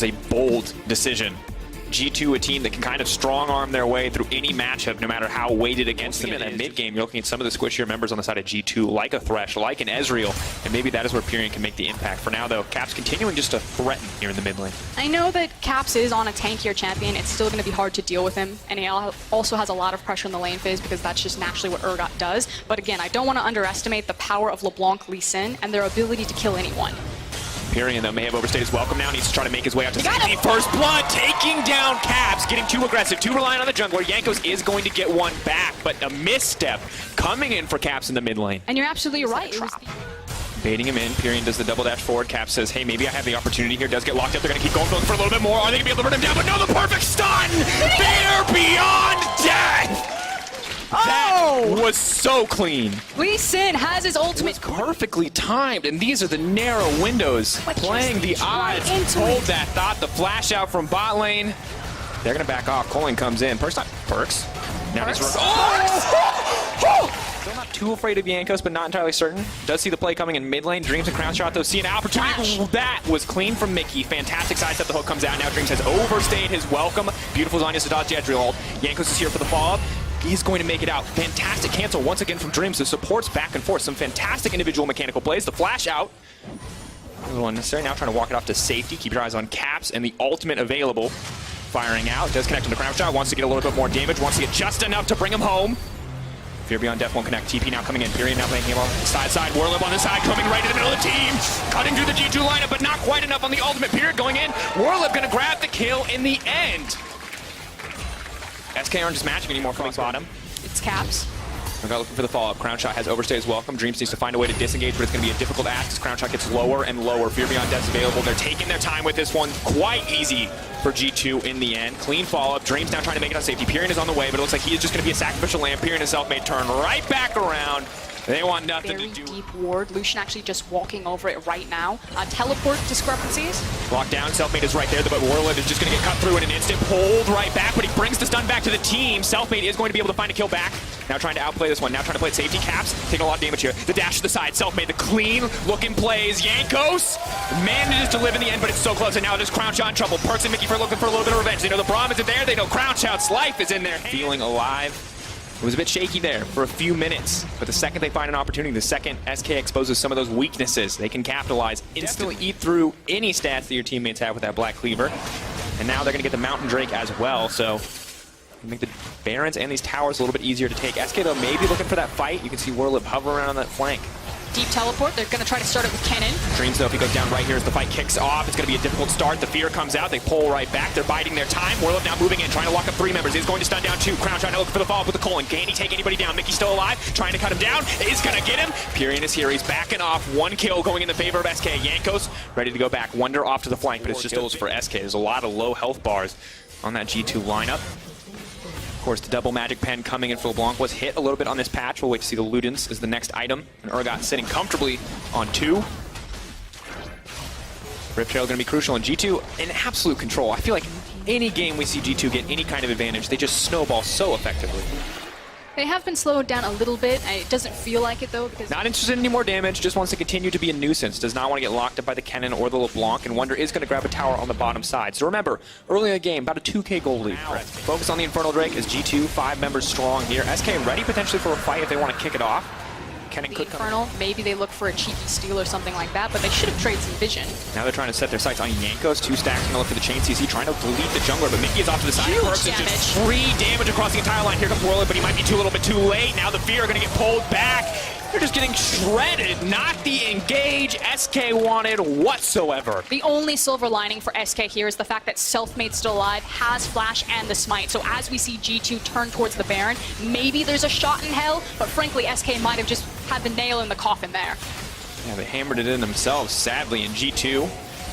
is a bold decision. G2, a team that can kind of strong-arm their way through any matchup, no matter how weighted against them. In that mid-game, you're looking at some of the squishier members on the side of G2, like a Thresh, like an Ezreal, and maybe that is where Pyrion can make the impact. For now, though, Caps continuing just to threaten here in the mid lane. I know that Caps is on a tankier champion. It's still going to be hard to deal with him, and he also has a lot of pressure in the lane phase because that's just naturally what Urgot does. But again, I don't want to underestimate the power of LeBlanc, Lee Sin, and their ability to kill anyone. Pyrion, though, may have overstayed his welcome now. Needs to try to make his way out to safety. First blood, taking down Caps, getting too aggressive, too reliant on the jungler. Jankos is going to get one back, but a misstep coming in for Caps in the mid lane. And you're absolutely right. Baiting him in, Pyrion does the double dash forward. Caps says, hey, maybe I have the opportunity here. Does get locked up. They're going to keep going for a little bit more. Are they going to be able to run him down? But no, the perfect stun! They're beyond death! That was so clean. Lee Sin has his ultimate. It was perfectly timed, and these are the narrow windows. Playing the odds. Hold that thought. The flash out from bot lane. They're going to back off. Colin comes in. Perks. Now he's still not too afraid of Jankos, but not entirely certain. Does see the play coming in mid lane. Dreams and crown shot, though. See an opportunity. That was clean from Mickey. Fantastic sidestep. The hook comes out. Now Dreams has overstayed his welcome. Beautiful Zanya to dodge the Ezreal ult. Jankos is here for the follow-up. He's going to make it out. Fantastic cancel once again from Dreams. The supports back and forth. Some fantastic individual mechanical plays. The flash out. A little unnecessary. Now trying to walk it off to safety. Keep your eyes on Caps and the ultimate available. Firing out. Does connect on the crown shot. Wants to get a little bit more damage. Wants to get just enough to bring him home. Fear Beyond Death won't connect. TP now coming in. Pyrion now playing him on the side. Warlib on the side, coming right in the middle of the team. Cutting through the G2 lineup, but not quite enough on the ultimate. Pyrion going in. Warlib going to grab the kill in the end. SK aren't just matching anymore coming bottom. It's Caps. We're looking for the follow-up. Crown Shot has overstayed his welcome. Dreams needs to find a way to disengage, but it's going to be a difficult ask as Crown Shot gets lower and lower. Fear Beyond Death's available. They're taking their time with this one. Quite easy for G2 in the end. Clean follow-up. Dreams now trying to make it on safety. Pyrion is on the way, but it looks like he is just going to be a sacrificial lamb. Pyrion himself may turn right back around. They want nothing to do. Deep ward. Lucian actually just walking over it right now. Teleport discrepancies. Locked down. Selfmade is right there, but Warlib is just going to get cut through in an instant. Pulled right back, but he brings the stun back to the team. Selfmade is going to be able to find a kill back. Now trying to outplay this one. Now trying to play it safety. Caps taking a lot of damage here. The dash to the side. Selfmade, the clean looking plays. Jankos manages to live in the end, but it's so close. And now there's Crown Shot in trouble. Perks and Mickey for looking for a little bit of revenge. They know the Braum isn't there. They know Crown Shot's life is in their hands. Feeling alive. It was a bit shaky there for a few minutes, but the second they find an opportunity, the second SK exposes some of those weaknesses, they can capitalize, instantly eat through any stats that your teammates have with that Black Cleaver. And now they're going to get the Mountain Drake as well, so make the Barons and these towers a little bit easier to take. SK, though, maybe looking for that fight. You can see Warlib hover around on that flank. Deep teleport. They're going to try to start it with Kennen. Dreams, though, if he goes down right here as the fight kicks off, it's going to be a difficult start. The fear comes out. They pull right back. They're biding their time. Warlib now moving in, trying to lock up 3 members. He's going to stun down 2. Crown trying to look for the follow-up with the Colin. Can he take anybody down? Mickey's still alive, trying to cut him down. Is going to get him. Pyrion is here. He's backing off. 1 kill going in the favor of SK. Jankos ready to go back. Wonder off to the flank, but it's just kills for SK. There's a lot of low health bars on that G2 lineup. Of course, the double magic pen coming in for LeBlanc was hit a little bit on this patch. We'll wait to see the Ludens as the next item. And Urgot sitting comfortably on 2. Rip Trail going to be crucial, and G2 in absolute control. I feel like any game we see G2 get any kind of advantage, they just snowball so effectively. They have been slowed down a little bit, and it doesn't feel like it, though, because... Not interested in any more damage, just wants to continue to be a nuisance. Does not want to get locked up by the Kennen or the LeBlanc, and Wonder is going to grab a tower on the bottom side. So remember, early in the game, about a 2k gold lead. Focus on the Infernal Drake as G2, 5 members strong here. SK ready potentially for a fight if they want to kick it off. Kennen could Infernal, maybe they look for a cheeky steal or something like that, but they should have traded some vision. Now they're trying to set their sights on Jankos. 2 stacks going to look for the chain CC, trying to delete the jungler, but Mickey is off to the side. Perks is just free damage across the entire line. Here comes Warlib, but he might be a little bit too late. Now the Fear are going to get pulled back. They're just getting shredded. Not the engage SK wanted whatsoever. The only silver lining for SK here is the fact that Selfmade's still alive, has Flash and the Smite. So as we see G2 turn towards the Baron, maybe there's a shot in hell, but frankly, SK might have just had the nail in the coffin there. Yeah, they hammered it in themselves, sadly, in G2.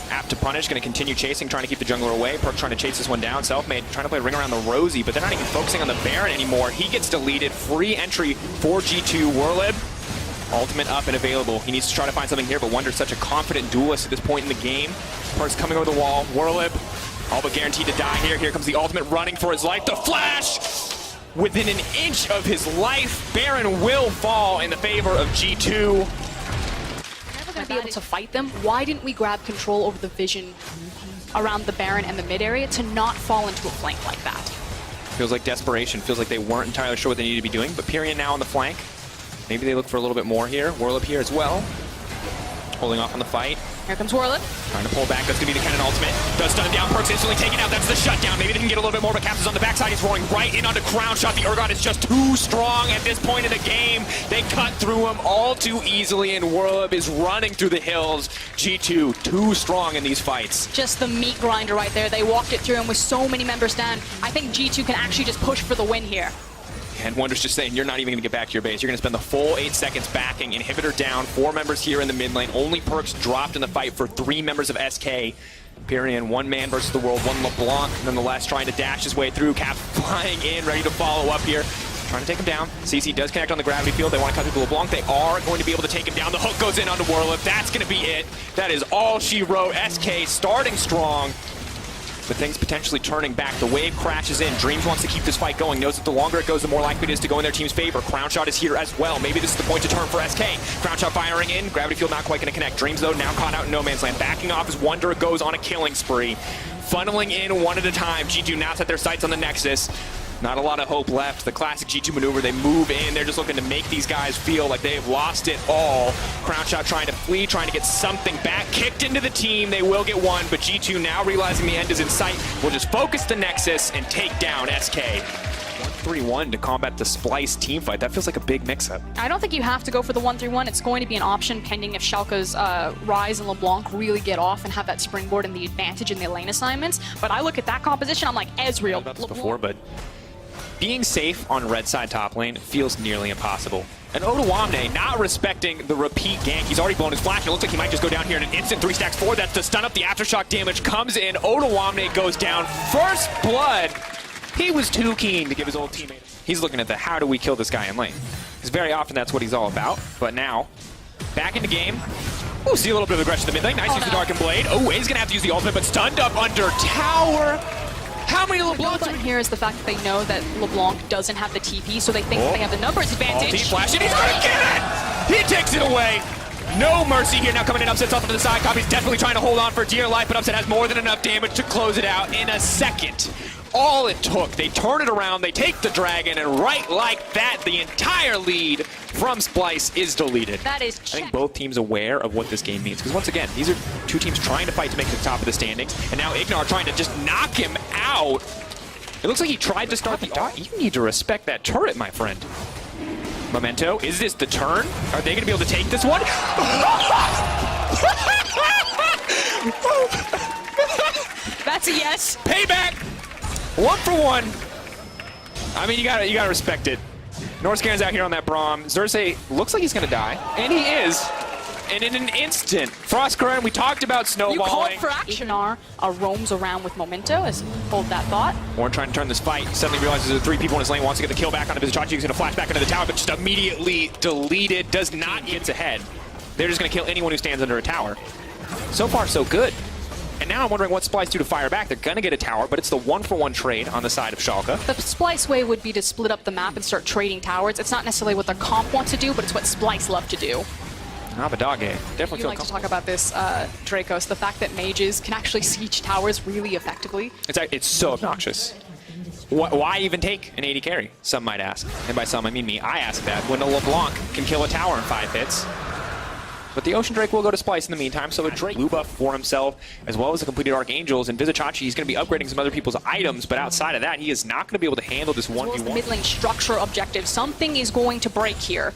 Apt to punish, going to continue chasing, trying to keep the jungler away. Perk trying to chase this one down. Selfmade trying to play ring around the Rosie, but they're not even focusing on the Baron anymore. He gets deleted. Free entry for G2. Warlib, ultimate up and available. He needs to try to find something here, but Wonder's such a confident duelist at this point in the game. Perk's coming over the wall. Warlib, all but guaranteed to die here. Here comes the ultimate running for his life. The flash! Within an inch of his life, Baron will fall in the favor of G2. Going to be able to fight them. Why didn't we grab control over the vision around the Baron and the mid area to not fall into a flank like that. Feels like desperation. Feels like they weren't entirely sure what they needed to be doing. But Pyrian now on the flank. Maybe they look for a little bit more here. Whirl up here as well. Holding off on the fight. Here comes Warlip. Trying to pull back. That's going to be the cannon ultimate. Does stun down. Perks instantly taken out. That's the shutdown. Maybe they can get a little bit more, but Caps is on the backside. He's rolling right in onto Crown Shot. The Urgot is just too strong at this point in the game. They cut through him all too easily, and Warlip is running through the hills. G2, too strong in these fights. Just the meat grinder right there. They walked it through, and with so many members down, I think G2 can actually just push for the win here. And Wonder's just saying, you're not even going to get back to your base. You're going to spend the full 8 seconds backing. Inhibitor down, 4 members here in the mid lane. Only Perks dropped in the fight for 3 members of SK. Pyrian, 1 man versus the world, 1 LeBlanc, nonetheless trying to dash his way through. Cap flying in, ready to follow up here. Trying to take him down. CC does connect on the gravity field. They want to cut through the LeBlanc. They are going to be able to take him down. The hook goes in onto Warlip. That's going to be it. That is all she wrote. SK starting strong, but things potentially turning back. The wave crashes in. Dreams wants to keep this fight going. Knows that the longer it goes, the more likely it is to go in their team's favor. Crown Shot is here as well. Maybe this is the point to turn for SK. Crown Shot firing in. Gravity field not quite going to connect. Dreams, though, now caught out in no man's land. Backing off as Wonder goes on a killing spree. Funneling in one at a time. G2 now set their sights on the Nexus. Not a lot of hope left. The classic G2 maneuver. They move in. They're just looking to make these guys feel like they've lost it all. Crown Shot trying to flee, trying to get something back. Kicked into the team. They will get one, but G2 now realizing the end is in sight will just focus the Nexus and take down SK. 1-3-1 to combat the Splice team fight. That feels like a big mix-up. I don't think you have to go for the 1-3-1. It's going to be an option pending if Schalke's Rise and LeBlanc really get off and have that springboard and the advantage in the lane assignments. But I look at that composition, I'm like, Ezreal. About this before, but being safe on red side top lane feels nearly impossible. And Odoamne not respecting the repeat gank. He's already blown his flash. It looks like he might just go down here in an instant. 3 stacks forward. That's to stun up. The aftershock damage comes in. Odoamne goes down. First blood. He was too keen to give his old teammate. He's looking at the how do we kill this guy in lane. Because very often that's what he's all about. But now, back into game. Ooh, see a little bit of aggression in the mid lane. Nice use the Darkened Blade. Oh, he's going to have to use the ultimate, but stunned up under tower. How many LeBlancs are here is the fact that they know that LeBlanc doesn't have the TP, so they think that they have the numbers advantage. Ulti flash, and he's gonna get it! He takes it away. No mercy here. Now coming in, Upset's off to the side. Copy's definitely trying to hold on for dear life, but Upset has more than enough damage to close it out in a second. All it took. They turn it around, they take the dragon, and right like that, the entire lead from Splice is deleted. That is I think both teams aware of what this game means, because once again, these are 2 teams trying to fight to make it to the top of the standings, and now Ignar trying to just knock him out. It looks like he tried to start the dot. You need to respect that turret, my friend. Memento, is this the turn? Are they going to be able to take this one? That's a yes. Payback! 1 for 1. I mean, you gotta respect it. Norscaren's out here on that Braum. Xerxes looks like he's gonna die, and he is. And in an instant, Frostcurrent, we talked about snowballing. You called for action. Ignar roams around with Memento, as hold that thought. Warren trying to turn this fight. Suddenly realizes there's 3 people in his lane, wants to get the kill back on Vizichachi. He's gonna flash back into the tower, but just immediately deleted. Does not get ahead. They're just gonna kill anyone who stands under a tower. So far, so good. And now I'm wondering what Splice do to fire back. They're going to get a tower, but it's the 1-for-1 trade on the side of Schalke. The Splice way would be to split up the map and start trading towers. It's not necessarily what their comp wants to do, but it's what Splice love to do. Abadage definitely You like to talk about this, Dracos, the fact that mages can actually siege towers really effectively. It's so obnoxious. Why even take an 80 carry, some might ask. And by some, I mean me. I ask that when a LeBlanc can kill a tower in 5 hits. But the Ocean Drake will go to Splice in the meantime, so a Drake blue buff for himself, as well as the completed Archangels. And Vizichachi, he's going to be upgrading some other people's items, but outside of that, he is not going to be able to handle this 1v1. As well as the mid lane structure objective, something is going to break here.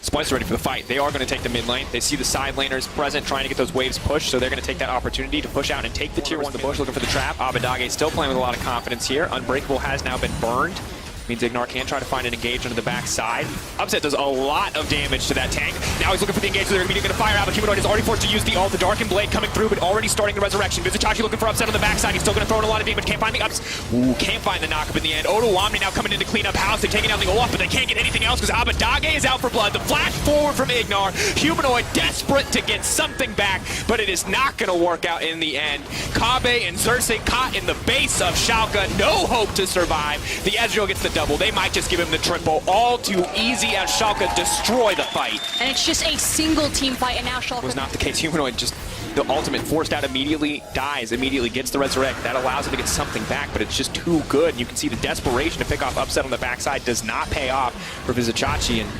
Splice are ready for the fight. They are going to take the mid lane. They see the side laners present, trying to get those waves pushed, so they're going to take that opportunity to push out and take the tier 1 to the bush, looking for the trap. Abadage still playing with a lot of confidence here. Unbreakable has now been burned. Means Ignar can try to find an engage under the back side. Upset does a lot of damage to that tank. Now he's looking for the engage, so they're immediately going to fire out. The Humanoid is already forced to use the ult. The Darkened Blade coming through, but already starting the resurrection. Vizichachi looking for Upset on the backside. He's still going to throw in a lot of damage. Can't find the ups. Ooh, can't find the knock-up in the end. Odoamne now coming in to clean up house. They're taking down the Olaf, but they can't get anything else because Abadage is out for blood. The flash forward from Ignar. Humanoid desperate to get something back, but it is not going to work out in the end. Kabe and Xerxes caught in the base of Schalke. No hope to survive. The Ezreal gets the double. They might just give him the triple. All too easy as Schalke destroy the fight. And it's just a single team fight, and now Schalke was not the case. Humanoid just The ultimate forced out immediately, dies immediately, gets the resurrect. That allows him to get something back, but it's just too good. And you can see the desperation to pick off upset on the backside does not pay off for Vizichachi, and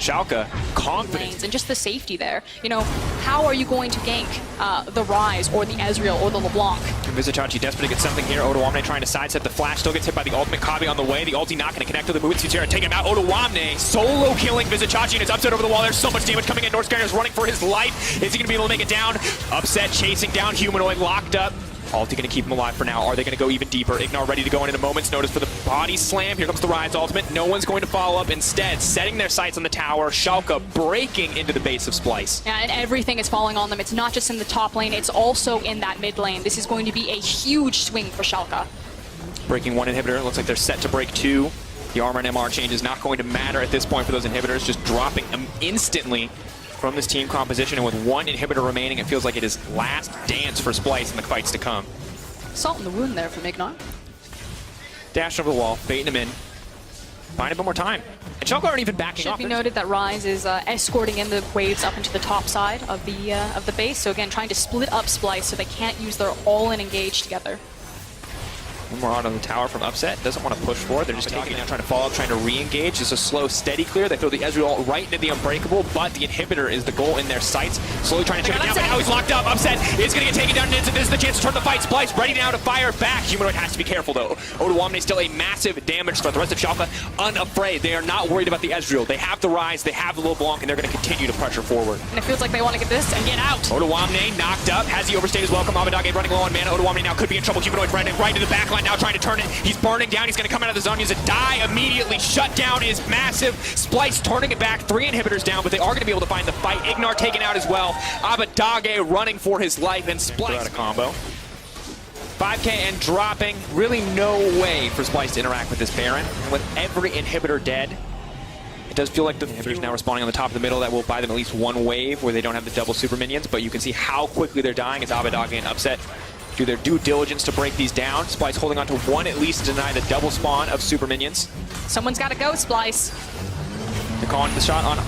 Schalke confident. And just the safety there. You know, how are you going to gank the Rise or the Ezreal or the LeBlanc? And Vizichachi desperate to get something here. Odoamne trying to sidestep the flash, still gets hit by the ultimate. Kabi on the way. The ulti not going to connect to the movement speed here and take him out. Odoamne solo killing Vizichachi, and it's upset over the wall. There's so much damage coming in. Northskyner is running for his life. Is he going to be able to make it down? Upset chasing down Humanoid, locked up. Ulti going to keep him alive for now. Are they going to go even deeper? Ignar ready to go in a moment's notice for the body slam. Here comes the Rise ultimate. No one's going to follow up. Instead, setting their sights on the tower. Schalke breaking into the base of Splice. Yeah, and everything is falling on them. It's not just in the top lane, it's also in that mid lane. This is going to be a huge swing for Schalke. Breaking one inhibitor. It looks like they're set to break two. The armor and MR change is not going to matter at this point for those inhibitors. Just dropping them instantly from this team composition, and with one inhibitor remaining, it feels like it is last dance for Splice in the fights to come. Salt in the wound there from Ignar. Dash over the wall, baiting him in. Buying a bit more time. And Schalke aren't even backing off. Should be noted that Rise is escorting in the waves up into the top side of the base. So again, trying to split up Splice so they can't use their all-in engage together. One more out on the tower from Upset. Doesn't want to push forward. They're just taking it down, trying to follow up, trying to re-engage. It's a slow, steady clear. They throw the Ezreal right into the Unbreakable, but the inhibitor is the goal in their sights. Slowly trying to chip it down, but now he's locked up. Upset is going to get taken down. This is the chance to turn the fight. Splice ready now to fire back. Humanoid has to be careful, though. Odoamne still a massive damage threat. The rest of Schalke unafraid. They are not worried about the Ezreal. They have the Rise, they have the LeBlanc, and they're going to continue to pressure forward. And it feels like they want to get this and get out. Odoamne knocked up. Has he overstayed his welcome? Abadage running low on mana. Odoamne now could be in trouble. Humanoid running right into the backline now, trying to turn it. He's burning down. He's going to come out of the zone. He's a die immediately. Shut down is massive. Splice turning it back. 3 inhibitors down, but they are going to be able to find the fight. Ignar taken out as well. Abadage running for his life, and Splice out a combo. 5k and dropping. Really no way for Splice to interact with this Baron. And with every inhibitor dead, it does feel like the inhibitors now respawning on the top of the middle. That will buy them at least one wave where they don't have the double super minions, but you can see how quickly they're dying as Abadage and Upset do their due diligence to break these down. Splice holding on to one at least to deny the double spawn of super minions. Someone's got to go, Splice. They're calling the shot on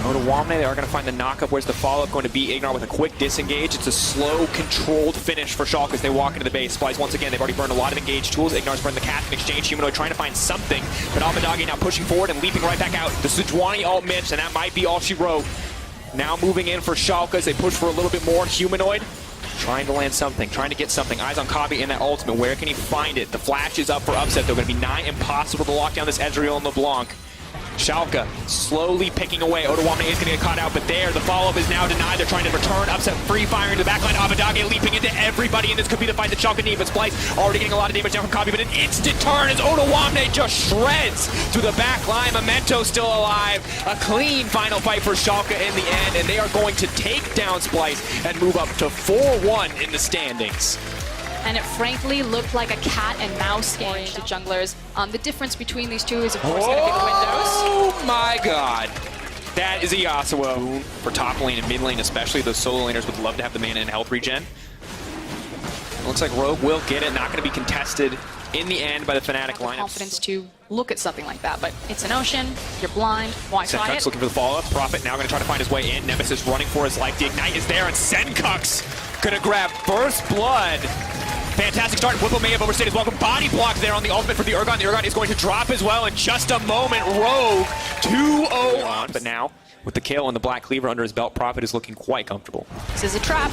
Odoamne. They are going to find the knockup. Where's the follow-up going to be? Ignar with a quick disengage. It's a slow, controlled finish for Schalke as they walk into the base. Splice, once again, they've already burned a lot of engaged tools. Ignar's burned the cast in exchange. Humanoid trying to find something, but Abadage now pushing forward and leaping right back out. The Sejuani ult missed, and that might be all she wrote. Now moving in for Schalke as they push for a little bit more. Humanoid trying to land something, trying to get something. Eyes on Kabi in that ultimate. Where can he find it? The flash is up for Upset. They're going to be nigh impossible to lock down this Ezreal and LeBlanc. Schalke slowly picking away. Odoamne is going to get caught out, but there, the follow-up is now denied. They're trying to return. Upset free firing to the backline. Abadage leaping into everybody, and this could be the fight that Schalke need. But Splice already getting a lot of damage down from Kabi, but an instant turn as Odoamne just shreds through the backline. Memento still alive. A clean final fight for Schalke in the end, and they are going to take down Splice and move up to 4-1 in the standings. And it frankly looked like a cat and mouse game to junglers. The difference between these two is, of course, going to be the windows. Oh my god. That is a Yasuo for top lane and mid lane especially. Those solo laners would love to have the mana and health regen. Looks like Rogue will get it. Not going to be contested in the end by the Fnatic lineup. Confidence to look at something like that, but it's an ocean. You're blind. Why try it? Looking for the follow-up. Prophet now going to try to find his way in. Nemesis running for his life. The Ignite is there, and Senkuk's going to grab First Blood. Fantastic start. Whipple may have overstayed his welcome. Body block there on the ultimate for the Urgon. The Urgon is going to drop as well in just a moment. Rogue 2-0 on. But now, with the kill and the Black Cleaver under his belt, Prophet is looking quite comfortable. This is a trap.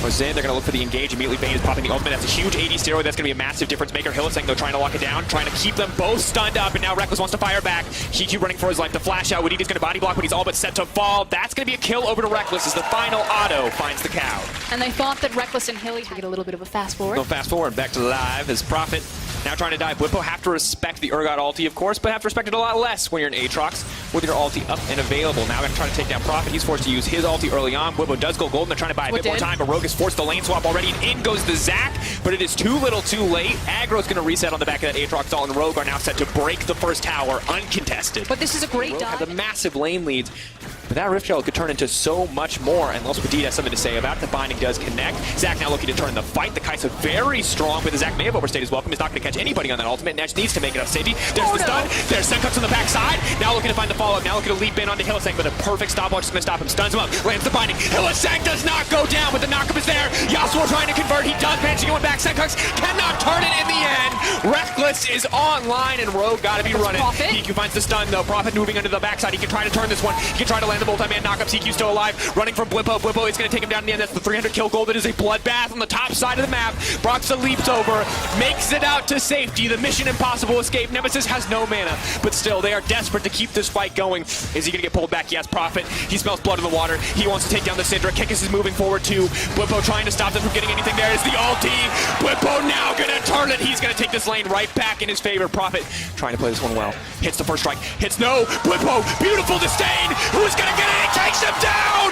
Goes in, they're going to look for the engage. Immediately, Bane is popping the ultimate. That's a huge AD steroid. That's going to be a massive difference maker. Hylissang, though, trying to lock it down, trying to keep them both stunned up, and now Reckless wants to fire back. Hiku running for his life. The flash out. Wadid's going to body block, but he's all but set to fall. That's going to be a kill over to Reckless as the final auto finds the cow. And they thought that Reckless and Hilly would get a little bit of a fast forward. Go fast forward, back to live as Prophet now trying to dive. Whippo have to respect the Urgot ulti, of course, but have to respect it a lot less when you're in Aatrox with your ulti up and available. Now going to try to take down Prophet. He's forced to use his ulti early on. Whippo does go golden. They're trying to buy a bit more time, but Rogue is forced to lane swap already, and in goes the Zac, but it is too little too late. Aggro's going to reset on the back of that Aatrox ult, and Rogue are now set to break the first tower uncontested. But this is a great Rogue dive. have the massive lane leads. But that Rift Shell could turn into so much more, and Los Petit has something to say about it. The binding does connect. Zac now looking to turn the fight. The Kai'Sa very strong, but the Zac may have overstayed his welcome. He's not going to catch anybody on that ultimate. Nash needs to make it up safety. There's the stun. There's Senkux on the backside. Now looking to find the follow-up. Now looking to leap in onto Hylissang, but a perfect stopwatch is going to stop him. Stuns him up. Lands the binding. Hylissang does not go down, but the knockup is there. Yasuo trying to convert. He does manage to go back. Senkux cannot turn it in the end. Reckless is online, and Rogue got to be running. EQ finds the stun, though. Prophet moving into the backside. He can try to turn this one. He can try to land the multi-man knockup. EQ still alive. Running from Blippo. Blippo is going to take him down in the end. That's the 300 kill goal. That is a bloodbath on the top side of the map. Broxa leaps over. Makes it out to safety. The mission impossible escape. Nemesis has no mana, but still, they are desperate to keep this fight going. Is he going to get pulled back? Yes, Prophet. He smells blood in the water. He wants to take down the Syndra. Kikis is moving forward too. Blippo trying to stop them from getting anything there. Is the ulti. Blippo now going to turn it. He's going to take this lane right back in his favor. Prophet trying to play this one well. Hits the first strike. Hits no. Blippo. Beautiful disdain. Who's going to get it? He takes him down.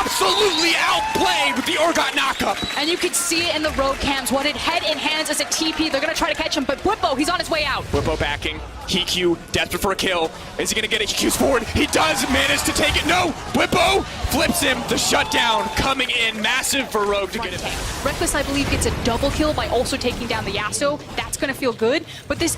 Absolutely outplayed with the Urgot knockup. And you can see it in the road cams. What it head in hands as a TP. They're going to try to catch him, but Blippo, he's on his way out. Blippo backing. EQ desperate for a kill. Is he going to get it? EQ's forward. He does manage to take it. No. Blippo flips him. The shutdown coming in massive for Rogue to get it. Reckless, I believe, gets a double kill by also taking down the Yasuo. That's going to feel good. But this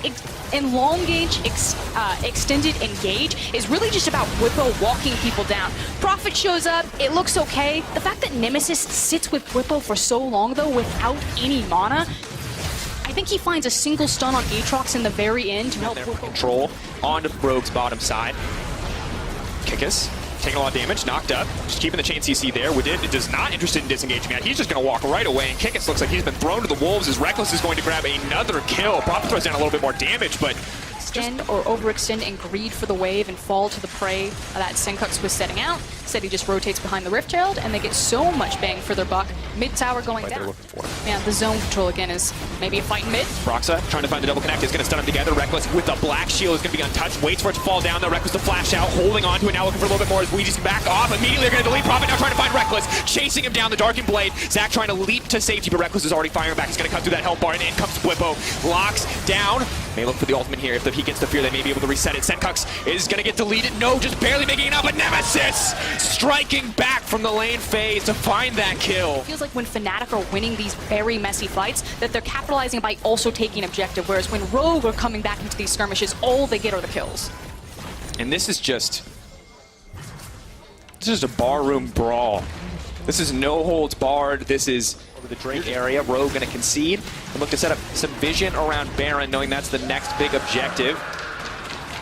extended engage is really just about Blippo walking people down. Prophet shows up. It looks okay. The fact that Nemesis sits with Blippo for so long, though, without any mana, I think he finds a single stun on Aatrox in the very end to help Blippo control onto Rogue's bottom side. Kikis taking a lot of damage, knocked up, just keeping the chain CC there. Widid is not interested in disengaging that. He's just going to walk right away, and Kikis looks like he's been thrown to the wolves as Reckless is going to grab another kill. Prophet throws down a little bit more damage, but extend or overextend and greed for the wave and fall to the prey that Senkux was setting out. Said he just rotates behind the Rift Herald, and they get so much bang for their buck. Mid tower going down. Yeah, the zone control again is maybe a fight in mid. Broxa trying to find the double connect is going to stun them together. Reckless with the black shield is going to be untouched. Waits for it to fall down. The Reckless to flash out, holding on to it. Now looking for a little bit more as Ouija's back off. Immediately they're going to delete Prophet. Now trying to find Reckless, chasing him down the Darkened Blade. Zac trying to leap to safety, but Reckless is already firing back. He's going to cut through that health bar, and in comes Blippo. Locks down. May look for the ultimate here. If he gets the fear, they may be able to reset it. Senkux is going to get deleted. No, just barely making it up. But Nemesis striking back from the lane phase to find that kill. It feels like when Fnatic are winning these very messy fights, that they're capitalizing by also taking objective, whereas when Rogue are coming back into these skirmishes, all they get are the kills. And this is just a barroom brawl. This is no holds barred. This is over the Drake area. Rogue going to concede and look to set up some vision around Baron, knowing that's the next big objective.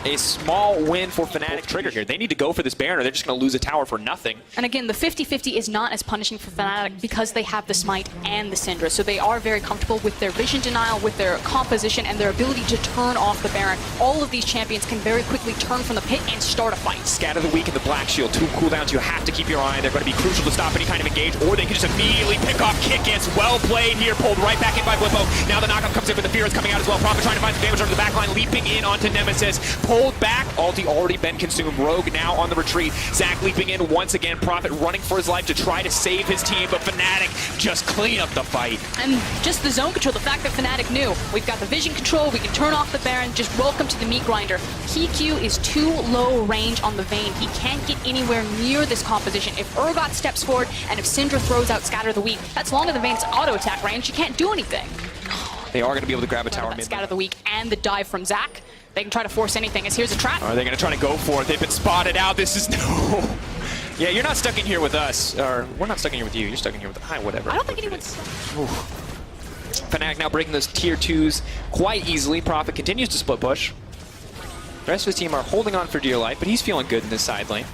A small win for Fnatic trigger here. They need to go for this Baron or they're just going to lose a tower for nothing. And again, the 50-50 is not as punishing for Fnatic because they have the Smite and the Syndra. So they are very comfortable with their vision denial, with their composition, and their ability to turn off the Baron. All of these champions can very quickly turn from the pit and start a fight. Scatter the Weak and the Black Shield. Two cooldowns you have to keep your eye on. They're going to be crucial to stop any kind of engage, or they can just immediately pick off Kikis. Well played here, pulled right back in by Blippo. Now the knockup comes in, but the fear is coming out as well. Prophet trying to find some damage under the backline, leaping in onto Nemesis. Pulled back. Ulti already been consumed. Rogue now on the retreat. Zac leaping in once again. Prophet running for his life to try to save his team, but Fnatic just clean up the fight. And just the zone control, the fact that Fnatic knew we've got the vision control, we can turn off the Baron, just welcome to the meat grinder. PQ is too low range on the Vayne. He can't get anywhere near this composition. If Urgot steps forward and if Syndra throws out Scatter the Weak, that's longer than Vayne's auto attack range. He can't do anything. They are going to be able to grab a tower mid. Scatter the Weak and the dive from Zac. They can try to force anything, as here's a trap. Are they going to try to go for it? They've been spotted out. This is no... Yeah, you're not stuck in here with us. Or, we're not stuck in here with you. You're stuck in here with... whatever. I don't think anyone's stuck. Fnatic now breaking those tier 2s quite easily. Prophet continues to split push. The rest of his team are holding on for dear life, but he's feeling good in this side lane.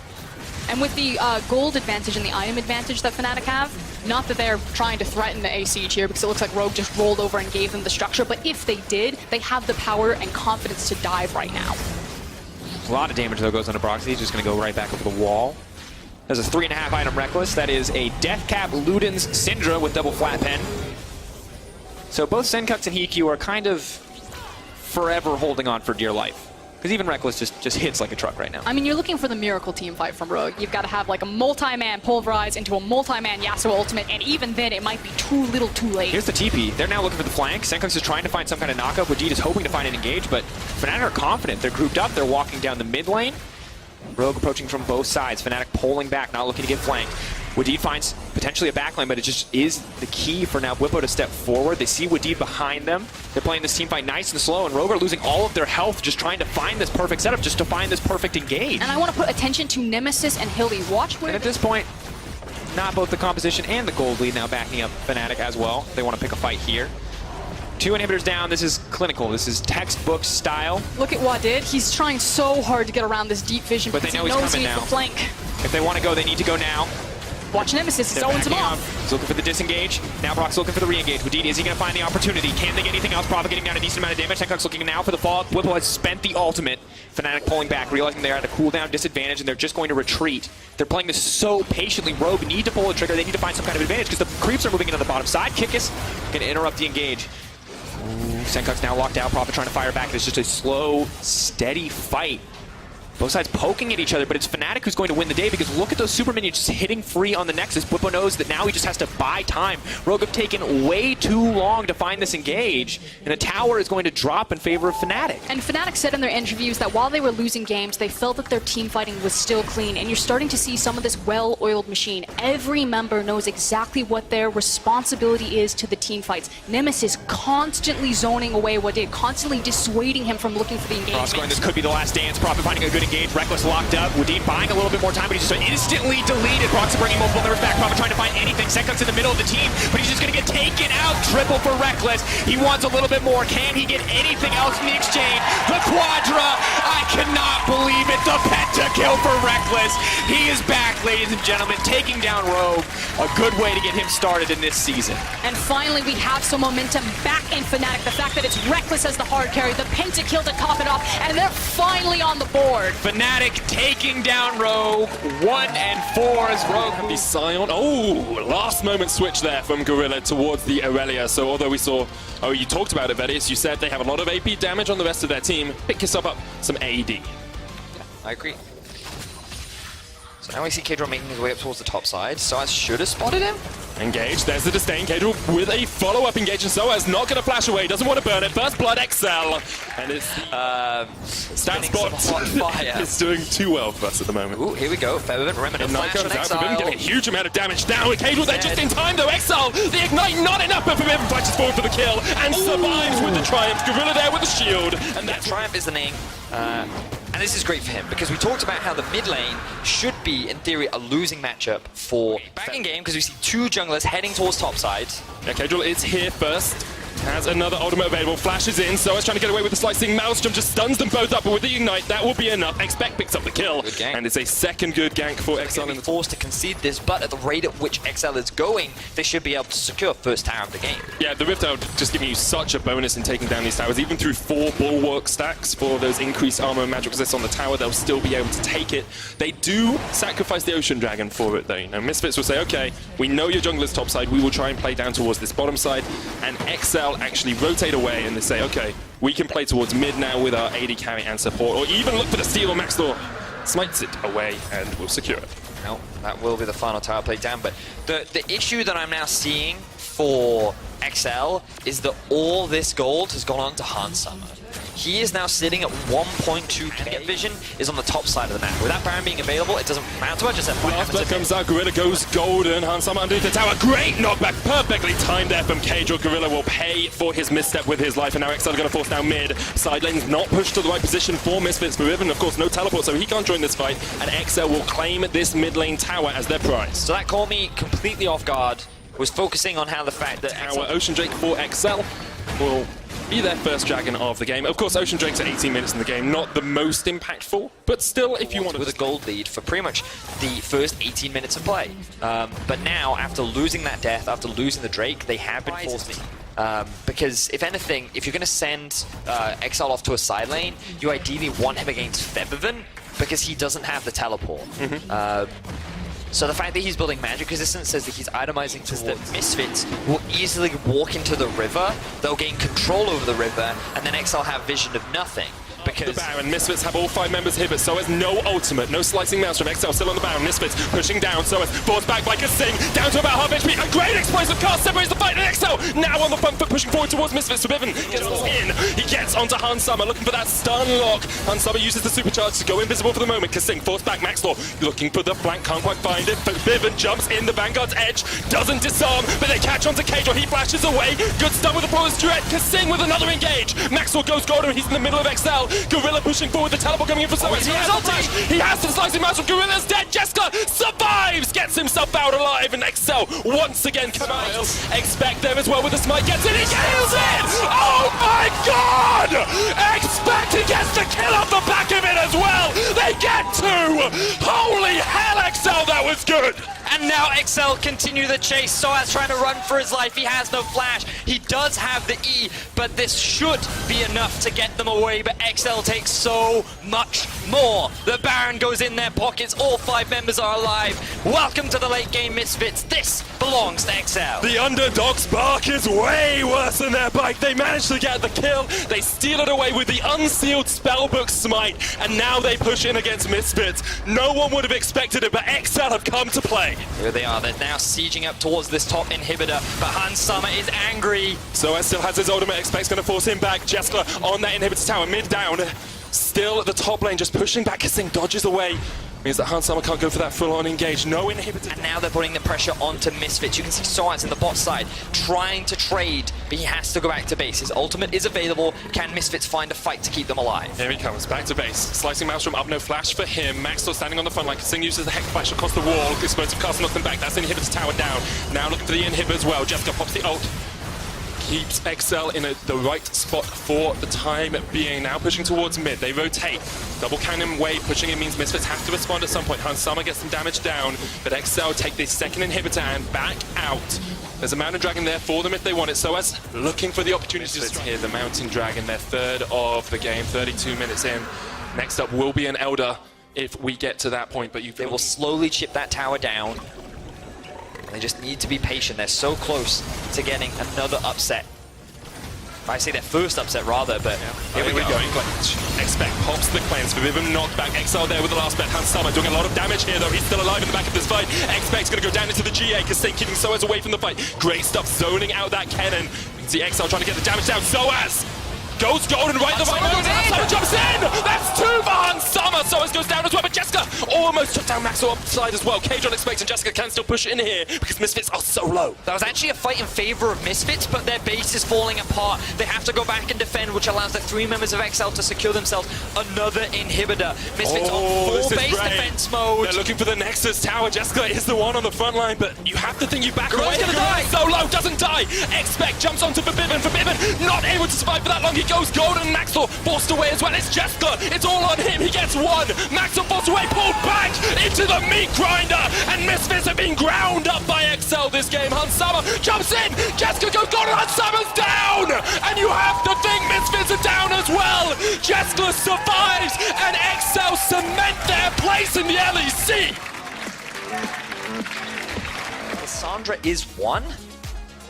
And with the gold advantage and the item advantage that Fnatic have, not that they're trying to threaten the AC here because it looks like Rogue just rolled over and gave them the structure, but if they did, they have the power and confidence to dive right now. A lot of damage though goes onto Broxy. He's just going to go right back over the wall. There's a 3.5 item Reckless. That is a Death Cap Luden's Syndra with double flat pen. So both Senkux and Hikyu are kind of forever holding on for dear life. Because even Reckless just hits like a truck right now. I mean, you're looking for the miracle team fight from Rogue. You've got to have like a multi-man Pulverize into a multi-man Yasuo ultimate, and even then it might be too little too late. Here's the TP. They're now looking for the flank. Senkux is trying to find some kind of knockup. Vegeta's hoping to find an engage, but Fnatic are confident. They're grouped up. They're walking down the mid lane. Rogue approaching from both sides. Fnatic pulling back, not looking to get flanked. Wadid finds potentially a backline, but it just is the key for now Bwipo to step forward. They see Wadid behind them. They're playing this team fight nice and slow, and Rogue are losing all of their health just trying to find this perfect setup, just to find this perfect engage. And I want to put attention to Nemesis and Hilly. Watch where... And at this point, not both the composition and the gold lead now backing up Fnatic as well. They want to pick a fight here. 2 inhibitors down. This is clinical. This is textbook style. Look at Wadid. He's trying so hard to get around this deep vision, but they know he he's knows coming he needs now. the flank. If they want to go, they need to go now. Watch Nemesis. He's They're owns him backing off. up. He's looking for the disengage. Now Brock's looking for the re-engage. Wadid, is he going to find the opportunity? Can they get anything else? Prophet getting down a decent amount of damage. Tenkok's looking now for the fall. Bwipo has spent the ultimate. Fnatic pulling back, realizing they're at a cooldown disadvantage, and they're just going to retreat. They're playing this so patiently. Rogue need to pull the trigger. They need to find some kind of advantage because the creeps are moving in on the bottom side. Kickus going to interrupt the engage. Tenkok's now locked out. Prophet trying to fire back. It's just a slow, steady fight. Both sides poking at each other, but it's Fnatic who's going to win the day because look at those super minions just hitting free on the Nexus. Bwipo knows that now he just has to buy time. Rogue have taken way too long to find this engage, and a tower is going to drop in favor of Fnatic. And Fnatic said in their interviews that while they were losing games, they felt that their team fighting was still clean, and you're starting to see some of this well-oiled machine. Every member knows exactly what their responsibility is to the team fights. Nemesis constantly zoning away Wadid, constantly dissuading him from looking for the engagement. Cross going, this could be the last dance. Prophet finding a good engage. Reckless locked up. Wadid buying a little bit more time, but he's just instantly deleted. Proxy bringing multiple members back. Prophet trying to find anything. Tenkok's in the middle of the team, but he's just going to get taken out. Triple for Reckless. He wants a little bit more. Can he get anything else in the exchange? The Quadra. I cannot believe it. The pentakill for Reckless. He is back, ladies and gentlemen, taking down Rogue. A good way to get him started in this season. And finally, we have some momentum back in Fnatic. The fact that it's Reckless as the hard carry, the pentakill to top it off, and they're finally on the board. Fnatic taking down Rogue. 1 and 4 as Rogue. The Scion. Oh, last moment switch there from Gorilla towards the Aurelia. So although we saw, you talked about it, Vedis, you said they have a lot of AP damage on the rest of their team. Pick yourself up some AD. Yeah, I agree. So now we see Kadron making his way up towards the top side. Soaz should have spotted him. Engage, there's the disdain. Kadron with a follow-up engage, and Soaz not going to flash away, doesn't want to burn it. First blood XL, and it's stat spot fire. is doing too well for us at the moment. Ooh, here we go. Featherman, Remnant, flash Nyko and is out for Bim, getting a Exile. huge amount of damage down. Kadron there just in time though. XL, the ignite not enough, but Bim flashes forward for the kill and survives with the Triumph. Gorilla there with the shield, and Yeah, that's Triumph is the name. And this is great for him because we talked about how the mid lane should be, in theory, a losing matchup for back in game because we see 2 junglers heading towards top side. Yeah, Kadron is here first. Has another ultimate available, flashes in, so it's trying to get away with the slicing. Maelstrom just stuns them both up, but with the ignite, that will be enough. Expect picks up the kill, Good gank. and it's a second good gank for XL. They're forced to concede this, but at the rate at which XL is going, they should be able to secure first tower of the game. Yeah, the Rift Out just giving you such a bonus in taking down these towers. Even through 4 bulwark stacks for those increased armor and magic resist on the tower, they'll still be able to take it. They do sacrifice the Ocean Dragon for it, though. You know, Misfits will say, okay, we know your jungler's top side, we will try and play down towards this bottom side, and XL actually rotate away and they say, okay, we can play towards mid now with our AD carry and support, or even look for the steal. Max Thor smites it away and will secure it. No, that will be the final tower play down, but the issue that I'm now seeing for XL is that all this gold has gone on to Han Summer. He is now sitting at 1.2k. Vision is on the top side of the map. With that Baron being available, it doesn't matter much. Just what Last happens blood if comes out, Gorilla goes golden. Hansama underneath the tower. Great knockback, perfectly timed there from Kadron. Gorilla will pay for his misstep with his life, and now XL are going to force down mid. Side lane's not pushed to the right position for Misfits, but Riven, of course, no teleport, so he can't join this fight, and XL will claim this mid lane tower as their prize. So that caught me completely off guard. Was focusing on how the fact that Our Ocean Drake for XL will be their first dragon of the game. Of course, Ocean Drake's at 18 minutes in the game, not the most impactful, but still, if you want to... with a gold lead for pretty much the first 18 minutes of play. But now, after losing that death, after losing the Drake, they have been forced to... because, if anything, if you're going to send XL off to a side lane, you ideally want him against Featherman, because he doesn't have the teleport. So the fact that he's building magic resistance says that he's itemizing towards that Misfits will easily walk into the river, they'll gain control over the river, and then XL have vision of nothing. because The Baron, Misfits have all 5 members here, but so has no ultimate, no slicing mouse from XL still on the Baron. Misfits pushing down, so has forced back by Kasing, down to about half HP. A great explosive cast separates the fight, and XL now on the front foot pushing forward towards Misfits. Forbidden gets in, he gets onto Hans Summer, looking for that stun lock. Hans Summer uses the supercharge to go invisible for the moment. Kasing forced back, Maxlaw looking for the flank, can't quite find it. Forbidden jumps in the Vanguard's edge, doesn't disarm, but they catch onto Cage, or he flashes away. Good stun with the Flawless Duet. Kasing with another engage. Maxwell goes golden, he's in the middle of XL. Gorilla pushing forward, the teleport coming in for someone. He has a flash, he has some slicing mouse from Gorilla's dead. Jessica survives, gets himself out alive, and XL once again comes. Expect there as well with the smite, gets it, he kills it! Oh my god! Expect, he gets the kill off the back of it as well! They get 2! Holy hell, XL, that was good! And now XL continue the chase. Soaz trying to run for his life. He has no flash. He does have the E, but this should be enough to get them away. But XL takes so much more. The Baron goes in their pockets. All 5 members are alive. Welcome to the late game, Misfits. This belongs to XL. The underdog's bark is way worse than their bite. They manage to get the kill. They steal it away with the unsealed spellbook smite, and now they push in against Misfits. No one would have expected it, but XL have come to play. Here they are. They're now sieging up towards this top inhibitor, but Hans Summer is angry. Soaz still has his ultimate. Expect's going to force him back. Jessica on that inhibitor tower, mid down. Still at the top lane, just pushing back. Kasing dodges away. Means that Hans Summer can't go for that full-on engage. No inhibitor. And now they're putting the pressure onto Misfits. You can see Soaz in the bot side trying to trade, but he has to go back to base. His ultimate is available. Can Misfits find a fight to keep them alive? Here he comes, back to base. Slicing mouse from up, no flash for him. Max still standing on the front line. Kasing uses the Hex Flash across the wall. Explosive cast knocks them back. That's the inhibitor tower down. Now looking for the inhibitor as well. Jessica pops the ult. Keeps XL in the right spot for the time being. Now pushing towards mid. They rotate. Double cannon wave. Pushing in means Misfits have to respond at some point. Hans Summer gets some damage down, but XL take the second inhibitor and back out. There's a Mountain Dragon there for them if they want it. So as looking for the opportunity to strike here, the Mountain Dragon, their 3rd of the game, 32 minutes in. Next up will be an Elder if we get to that point, but they will slowly chip that tower down. They just need to be patient. They're so close to getting another upset. I say their first upset rather, but here we go. Expect pops the cleanse. Forbidden knocked back. XL there with the last bet. Hans Summer doing a lot of damage here, though. He's still alive in the back of this fight. Expect's going to go down into the GA. Kasing keeping Soaz away from the fight. Great stuff, zoning out that cannon. You can see XL trying to get the damage down. Soaz goes golden right the right moment. Hans Summer jumps in. That's 2 for Hans Summer. Soaz goes down as well, but Jessica almost took down Maxwell upside as well. Cage on Expect, and Jessica can still push in here because Misfits are so low. That was actually a fight in favor of Misfits, but their base is falling apart. They have to go back and defend, which allows the 3 members of XL to secure themselves another inhibitor. Misfits on full base defense mode. They're looking for the Nexus tower. Jessica is the one on the front line, but you have to think you back away. Gonna die. So low, doesn't die. Expect jumps onto Forbidden. Forbidden not able to survive for that long. He goes golden. Maxwell forced away as well. It's Jessica. It's all on him. He gets 1. Maxwell forced away, pulled back into the meat grinder, and Misfits have been ground up by XL this game. Hans Summer jumps in. Jessica goes golden. Hans Summer's down, and you have to think Misfits are down as well. Jessica survives, and XL cement their place in the LEC. Cassandra is 1.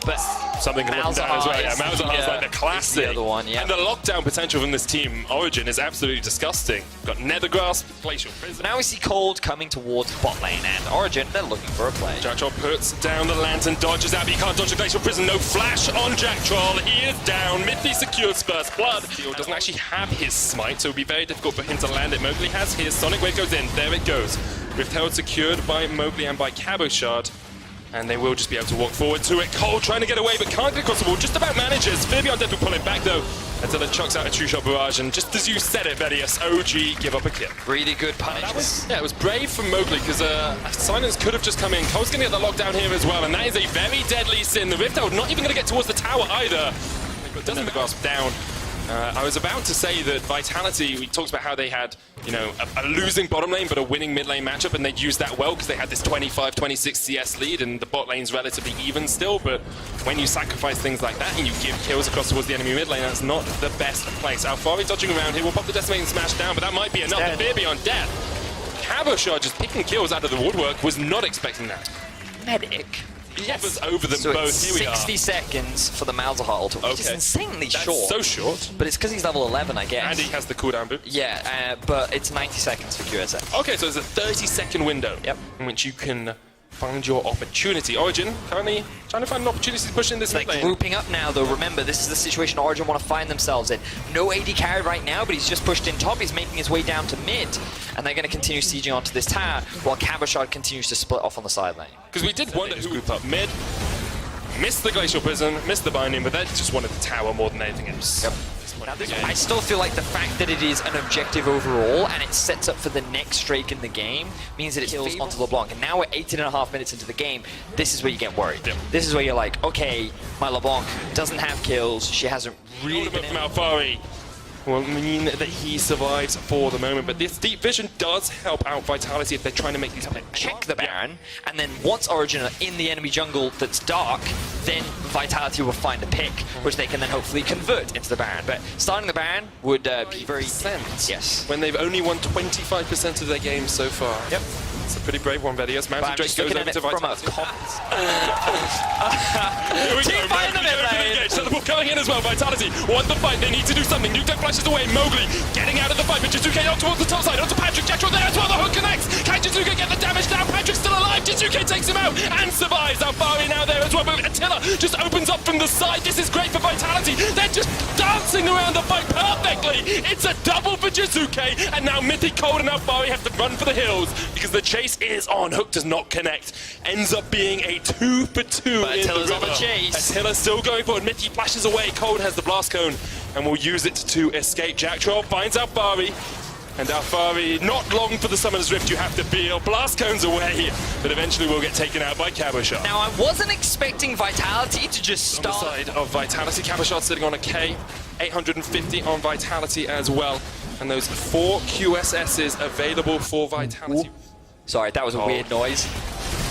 But something Malzahar as well. Yeah, Malzahar's like the classic. The other one, yeah. And the lockdown potential from this team, Origin, is absolutely disgusting. Got Nethergrasp, Glacial Prison. Now we see Cold coming towards bot lane, and Origin, they're looking for a play. Jack Troll puts down the lantern, dodges out, but he can't dodge the Glacial Prison. No flash on Jack Troll. He is down. Mithy secures first blood. He doesn't actually have his smite, so it would be very difficult for him to land it. Mowgli has his. Sonic Wave goes in. There it goes. Rift Herald secured by Mowgli and by Cabochard. And they will just be able to walk forward to it. Cole trying to get away, but can't get across the wall. Just about manages. Fabian Death will pull it back, though, until it chucks out a True Shot Barrage. And just as you said it, Vedius, OG give up a kill. Really good punish. Yeah, it was brave from Mowgli, because Silence could have just come in. Cole's going to get the lockdown here as well, and that is a very deadly sin. The Rift Herald not even going to get towards the tower either. But doesn't the grasp down. I was about to say that Vitality, we talked about how they had, you know, a losing bottom lane but a winning mid lane matchup, and they'd used that well because they had this 25-26 CS lead and the bot lane's relatively even still, but when you sacrifice things like that and you give kills across towards the enemy mid lane, that's not the best place. Alfari dodging around here, will pop the Decimating Smash down, but that might be enough. Fear Beyond Death. Cabochard just picking kills out of the woodwork, was not expecting that. Medic hovers over them So both. it's Here we are. 60 seconds for the Malzahar ult, which is Okay. insanely That's short. so short. But it's because he's level 11, I guess. And he has the cooldown boost. Yeah, but it's 90 seconds for QSS. Okay, so there's a 30-second window Yep. in which you can find your opportunity. Origin currently trying to find an opportunity to push in this Like mid lane. grouping up now, though. Remember, this is the situation Origin want to find themselves in. No AD carry right now, but he's just pushed in top. He's making his way down to mid, and they're going to continue sieging onto this tower while Cabochard continues to split off on the side lane. Because we did wonder who group up mid. Missed the Glacial Prison, missed the binding, but they just wanted the tower more than anything else. Yep. Now, I still feel like the fact that it is an objective overall and it sets up for the next Drake in the game means that it kills onto LeBlanc. And now we're 18.5 minutes into the game. This is where you get worried. Yep. This is where you're like, okay, my LeBlanc doesn't have kills. She hasn't really Ultimate been from Alfari will mean that he survives for the moment, but this deep vision does help out Vitality if they're trying to make these happen. check the Baron, and then once Origin are in the enemy jungle that's dark, then Vitality will find a pick, which they can then hopefully convert into the Baron. But starting the Baron would be very... Yes. When they've only won 25% of their games so far. Yep. It's a pretty brave one, Vedius. But Mountain I'm Drake just goes looking over at to it from a Vitality. comms. Here we Team go, fight in the mid lane. Teleport going in as well. Vitality want the fight. They need to do something. Nuketown flashes away. Mowgli getting out of the fight, but Jizuke up towards the top side. Onto Patrick. Jetro there as well. The hook connects. Can Jizuke get the damage down? Patrick's still alive. Jizuke takes him out and survives. Alfari now there as well. But Attila just opens up from the side. This is great for Vitality. They're just dancing around the fight perfectly. It's a double for Jizuke. And now Mythic Cold and Alfari have to run for the hills because the chase is on. Hook does not connect. Ends up being a 2 for 2 But in the Attila's on the river. chase. Attila still going forward. Mickey flashes away. Cold has the blast cone and will use it to escape. Jack Troll finds Alfari. And Alfari, not long for the Summoner's Rift, you have to feel. Blast cones away, but eventually will get taken out by Cabochard. Now, I wasn't expecting Vitality to just On the start... side of Vitality, Cabochard sitting on a K. 850 on Vitality as well. And those 4 QSSs available for Vitality. Sorry, that was a weird noise.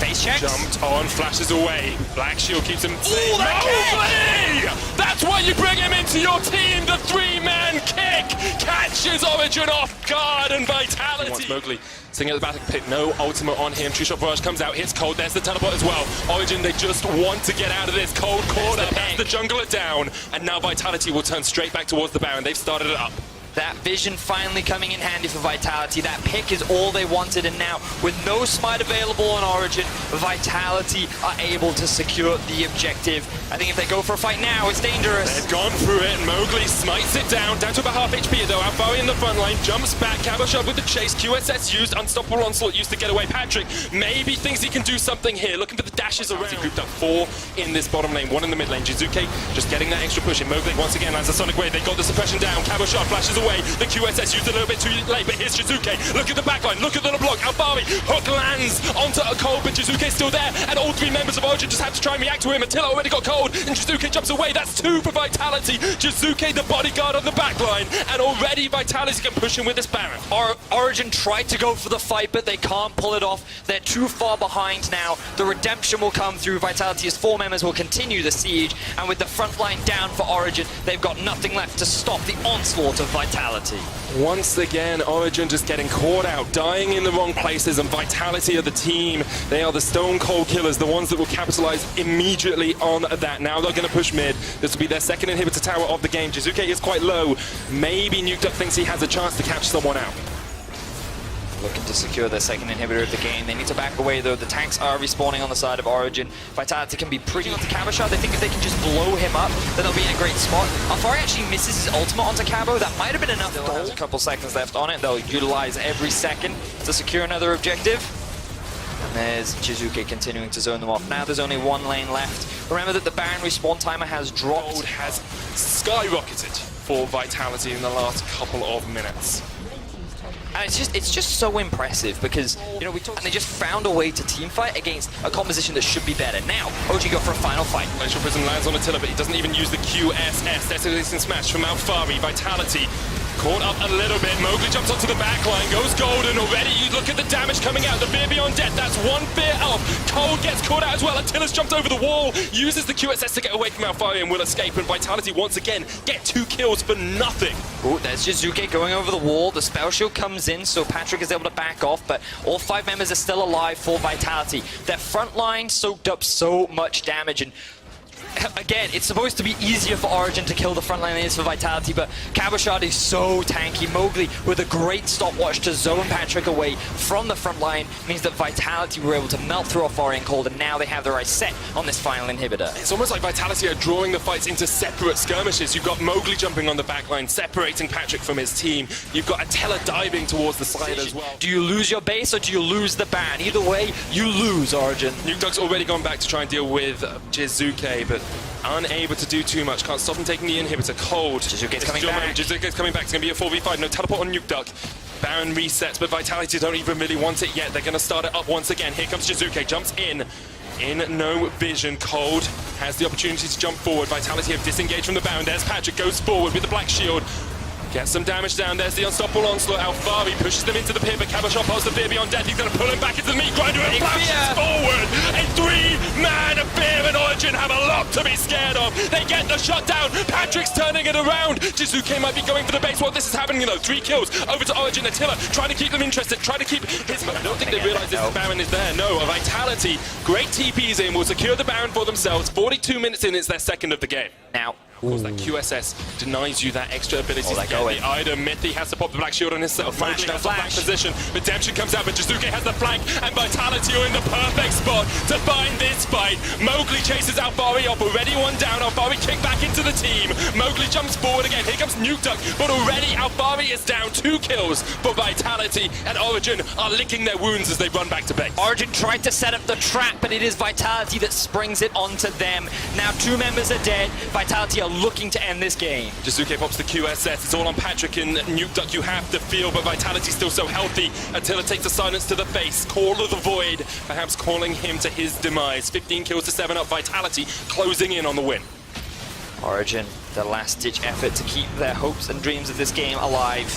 Face checks. Jumped on, flashes away. Black Shield keeps him safe. that Mowgli! That's why you bring him into your team. The 3-man kick catches Origin off guard, and Vitality. Wants Mowgli sitting at the back pit. No ultimate on him. True Shot Barrage comes out, hits Cold. There's the teleport as well. Origin, they just want to get out of this. Cold caught up. That's the jungler down, and now Vitality will turn straight back towards the Baron. They've started it up. That vision finally coming in handy for Vitality. That pick is all they wanted, and now with no smite available on Origin, Vitality are able to secure the objective. I think if they go for a fight now, it's dangerous. They've gone through it. Mowgli smites it down to about half HP though. Alfari in the front line, jumps back. Cabochard with the chase. QSS used, Unstoppable Onslaught used to get away. Patrick maybe thinks he can do something here. Looking for the dashes around. He grouped up 4 in this bottom lane, 1 in the mid lane. Jizuke just getting that extra push in. Mowgli once again lands a Sonic Wave. They got the suppression down. Cabochard flashes away. The QSS used a little bit too late, but here's Jizuke. Look at the backline. Look at the LeBlanc. Alfari hook lands onto a Cold, but Jizuke's still there, and all 3 members of Origin just have to try and react to him. Attila already got Cold, and Jizuke jumps away. That's 2 for Vitality. Jizuke, the bodyguard on the backline, and already Vitality can push him with this Baron. Origin tried to go for the fight, but they can't pull it off. They're too far behind now. The redemption will come through. Vitality's 4 members will continue the siege, and with the front line down for Origin, they've got nothing left to stop the onslaught of Vitality. Once again, Origin just getting caught out, dying in the wrong places, and Vitality of the team. They are the stone cold killers, the ones that will capitalize immediately on that. Now they're going to push mid. This will be their second inhibitor tower of the game. Jizuke is quite low. Maybe Nuked Up thinks he has a chance to catch someone out. Looking to secure their second inhibitor of the game. They need to back away though. The tanks are respawning on the side of Origin. Vitality can be pretty onto Cabochard. They think if they can just blow him up, then they'll be in a great spot. Alfari actually misses his ultimate onto Cabo. That might have been enough. Still has a couple seconds left on it. They'll utilize every second to secure another objective. And there's Jizuke continuing to zone them off. Now there's only 1 lane left. Remember that the Baron respawn timer has dropped. Cold has skyrocketed for Vitality in the last couple of minutes. And it's just so impressive because, you know, and they just found a way to teamfight against a composition that should be better. Now, OG go for a final fight. Glacial Prism lands on Attila, but he doesn't even use the QSS. That's a decent smash from Alfari. Vitality Caught up a little bit. Mowgli jumps onto the back line, goes golden already. You look at the damage coming out. The fear beyond death. That's one fear elf. Cold gets caught out as well. Attila's jumped over the wall. Uses the QSS to get away from Alfari and will escape. And Vitality once again get 2 kills for nothing. Oh, there's Jizuke going over the wall. The spell shield comes in, so Patrick is able to back off. But all 5 members are still alive for Vitality. Their front line soaked up so much damage. And again, it's supposed to be easier for Origin to kill the frontline than it is for Vitality, but Cabochard is so tanky. Mowgli, with a great stopwatch to zone Patrick away from the front line, means that Vitality were able to melt through Alfari and Cold, and now they have their eyes set on this final inhibitor. It's almost like Vitality are drawing the fights into separate skirmishes. You've got Mowgli jumping on the back line, separating Patrick from his team. You've got Attila diving towards the side as well. Do you lose your base or do you lose the ban? Either way, you lose, Origin. Nukedug's already gone back to try and deal with Jizuke, but unable to do too much. Can't stop him taking the inhibitor. Cold. Jizuke's coming back. Jizuke's coming back. It's going to be a 4v5. No teleport on Nukedug. Baron resets, but Vitality don't even really want it yet. They're going to start it up once again. Here comes Jizuke. Jumps in no vision. Cold has the opportunity to jump forward. Vitality have disengaged from the Baron. There's Patrick. Goes forward with the black shield. Gets some damage down. There's the unstoppable onslaught. Alfari pushes them into the pit, but Cabochard past the fear beyond death. He's going to pull him back into the meat grinder and flashes forward. A 3-man affair, and Origin have a lot to be scared of. They get the shutdown. Patrick's turning it around. Jizuke might be going for the base. Well, this is happening, though. 3 kills over to Origin. Attila trying to keep them interested, trying to keep his... I don't think they realize this Baron is there. No, a Vitality. Great TPs in. Will secure the Baron for themselves. 42 minutes in. It's their second of the game. Now, of course, that QSS denies you that extra ability to get the item. Mythy has to pop the black shield on himself. Flash, has the flank position. Redemption comes out, but Jizuke has the flank, and Vitality are in the perfect spot to bind this fight. Mowgli chases Alfari off, already one down. Alfari kicked back into the team. Mowgli jumps forward again. Here comes Nukedug, but already Alfari is down. 2 kills for Vitality, and Origin are licking their wounds as they run back to base. Origin tried to set up the trap, but it is Vitality that springs it onto them. Now 2 members are dead. Vitality are looking to end this game. Jizuke pops the QSS. It's all on Patrick and Nukedug. You have to feel, but Vitality's still so healthy. Attila takes a silence to the face. Call of the Void, perhaps calling him to his demise. 15 kills to 7 up. Vitality closing in on the win. Origin, the last-ditch effort to keep their hopes and dreams of this game alive.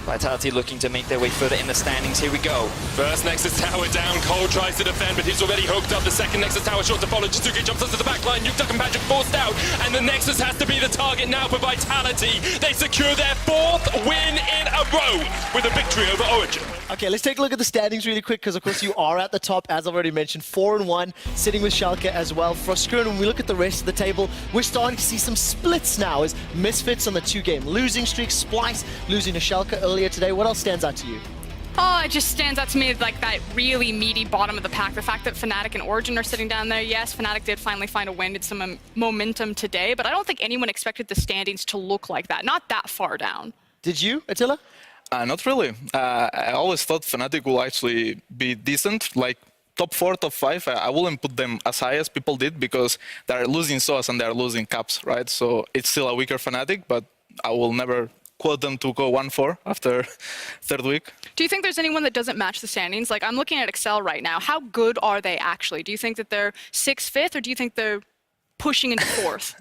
Vitality looking to make their way further in the standings. Here we go. First Nexus Tower down. Cole tries to defend, but he's already hooked up. The second Nexus Tower short to follow. Jizuke jumps onto the back line. Nukedug and Patrick forced out. And the Nexus has to be the target now for Vitality. They secure their 4th win in a row with a victory over Origin. Okay, let's take a look at the standings really quick, because of course you are at the top, as I've already mentioned, 4-1, sitting with Schalke as well. Frostgrun, when we look at the rest of the table, we're starting to see some splits now, as Misfits on the 2-game losing streak, Splice losing to Schalke earlier today. What else stands out to you? Oh, it just stands out to me like that really meaty bottom of the pack. The fact that Fnatic and Origin are sitting down there. Yes, Fnatic did finally find a win, did some momentum today, but I don't think anyone expected the standings to look like that. Not that far down. Did you, Attila? Not really. I always thought Fnatic will actually be decent, like top 4, top 5. I wouldn't put them as high as people did, because they're losing SOAS and they're losing Caps, right? So it's still a weaker Fnatic, but I will never quote them to go 1-4 after 3rd week. Do you think there's anyone that doesn't match the standings? Like, I'm looking at Excel right now. How good are they actually? Do you think that they're 6th, 5th, or do you think they're pushing into 4th?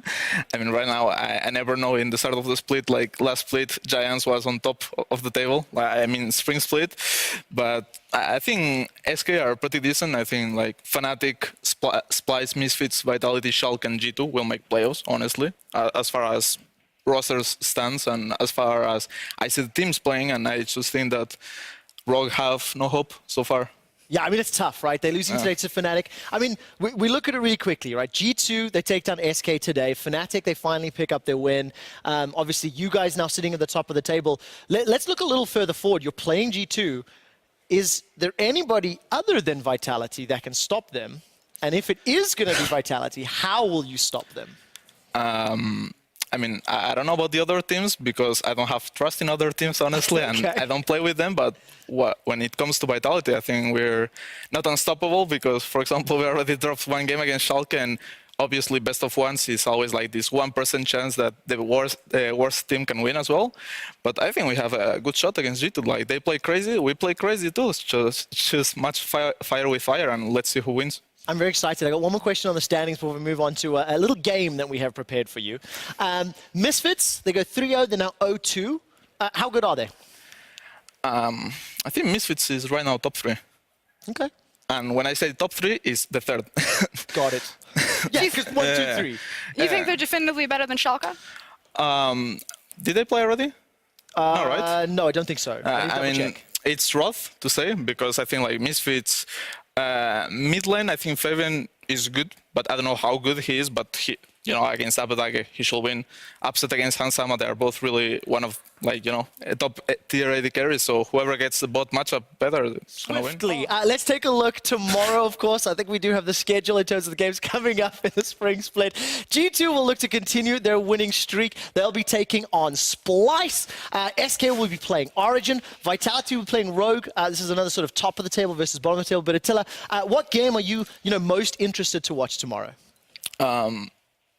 I mean, right now, I never know in the start of the split. Like, last split, Giants was on top of the table. I mean, spring split. But I think SK are pretty decent. I think, like, Fnatic, Splice, Misfits, Vitality, Schalke, and G2 will make playoffs, honestly, as far as rosters stands and as far as I see the teams playing. And I just think that Rogue have no hope so far. Yeah, I mean, it's tough, right? They're losing today to Fnatic. I mean, we look at it really quickly, right? G2, they take down SK today. Fnatic, they finally pick up their win. Obviously, you guys now sitting at the top of the table. Let's look a little further forward. You're playing G2. Is there anybody other than Vitality that can stop them? And if it is going to be Vitality, how will you stop them? I mean, I don't know about the other teams, because I don't have trust in other teams, honestly, and I don't play with them. But when it comes to Vitality, I think we're not unstoppable, because, for example, we already dropped 1 game against Schalke, and obviously best of ones is always like this 1% chance that the worst team can win as well. But I think we have a good shot against G2. Like, they play crazy, we play crazy too. It's just much fire with fire, and let's see who wins. I'm very excited. I got one more question on the standings before we move on to a little game that we have prepared for you. Misfits, they go 3-0, they're now 0-2. How good are they? I think Misfits is right now top 3. Okay. And when I say top 3, it's the third. Got it. Yeah, because 1, 2, 3. You think they're definitively better than Schalke? Did they play already? No, right? No, I don't think so. I mean, it's rough to say because I think like Misfits mid lane. I think Fabian is good, but I don't know how good he is. But he, against Abadage, he should win. Upset against Hansama, they are both really one of a top tier AD carries. So whoever gets the bot matchup better is gonna win. Swiftly. Let's take a look tomorrow, of course. I think we do have the schedule in terms of the games coming up in the spring split. G2 will look to continue their winning streak. They'll be taking on Splice. SK will be playing Origin. Vitality will be playing Rogue. This is another sort of top of the table versus bottom of the table. But Attila, what game are you, most interested to watch tomorrow?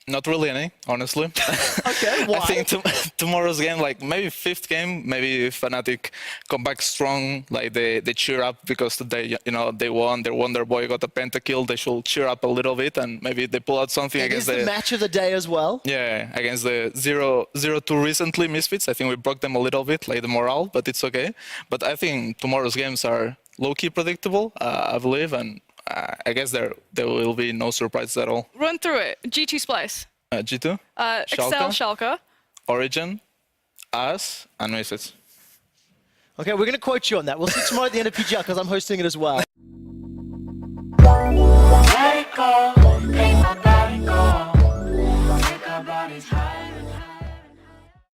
Not really any, honestly. Okay, why? I think tomorrow's game, like maybe 5th game, maybe Fnatic come back strong, like they cheer up because today, they won. Their Wonder Boy got a pentakill. They should cheer up a little bit and maybe they pull out something against the match of the day as well. Yeah, against the 0-2 recently Misfits. I think we broke them a little bit, like the morale, but it's okay. But I think tomorrow's games are low-key predictable, I believe, and I guess there will be no surprises at all. Run through it. G2 Splice. G2. Excel Schalke. Origin. Us, and Misfits. Okay, we're going to quote you on that. We'll see tomorrow at the end of PGL because I'm hosting it as well.